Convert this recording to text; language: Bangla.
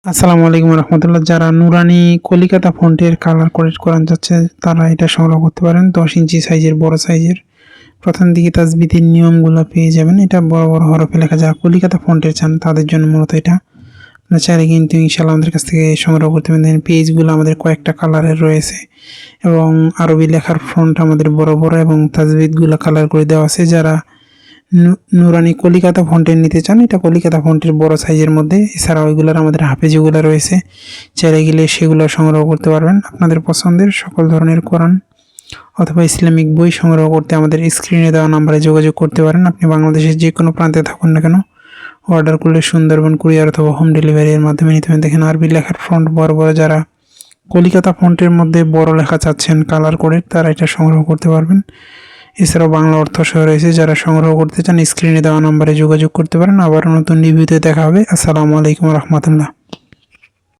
আসসালামু আলাইকুম রহমতুল্লাহ। যারা নুরানি কলিকাতা ফন্টের কালার কোডেড করান যাচ্ছে তারা এটা সংগ্রহ করতে পারেন। 10 ইঞ্চি সাইজের, বড় সাইজের। প্রথম দিকে তাজবিদের নিয়মগুলো পেয়ে যাবেন। এটা বড় বড় হরফে লেখা। যারা কলিকাতা ফন্টের চান তাদের জন্য মূলত এটা। আপনারা চাইলে কিন্তু ইনশাল্লাহ আমাদের কাছ থেকে সংগ্রহ করতে পারেন। পেজগুলো আমাদের কয়েকটা কালারের রয়েছে এবং আরবি লেখার ফন্ট আমাদের বড় বড় এবং তাজবিদগুলো কালার করে দেওয়া আছে। যারা নুরানি কলিকাতা ফন্টের নিতে চান, এটা কলিকাতা ফন্টের বড় সাইজের মধ্যে। এছাড়া ওইগুলোর আমাদের হাফেজগুলো রয়েছে, চাইলে গেলে সেগুলো সংগ্রহ করতে পারবেন। আপনাদের পছন্দের সকল ধরনের কোরআন অথবা ইসলামিক বই সংগ্রহ করতে আমাদের স্ক্রিনে দেওয়া নাম্বারে যোগাযোগ করতে পারেন। আপনি বাংলাদেশের যে কোনো প্রান্তে থাকুন না কেন, অর্ডার করলে সুন্দরবন কুরিয়ার অথবা হোম ডেলিভারির মাধ্যমে নিতে পারেন। দেখেন আরবি লেখার ফন্ট বড় বড়। যারা কলিকাতা ফন্টের মধ্যে বড় লেখা চাচ্ছেন কালার করে, তারা এটা সংগ্রহ করতে পারবেন। এছাড়াও বাংলা অর্থ সহ রয়েছে। যারা সংগ্রহ করতে চান স্ক্রিনে দেওয়া নাম্বারে যোগাযোগ করতে পারেন। আবার নতুন রিভিউতে দেখা হবে। আসসালামু আলাইকুম রহমতুল্লাহ।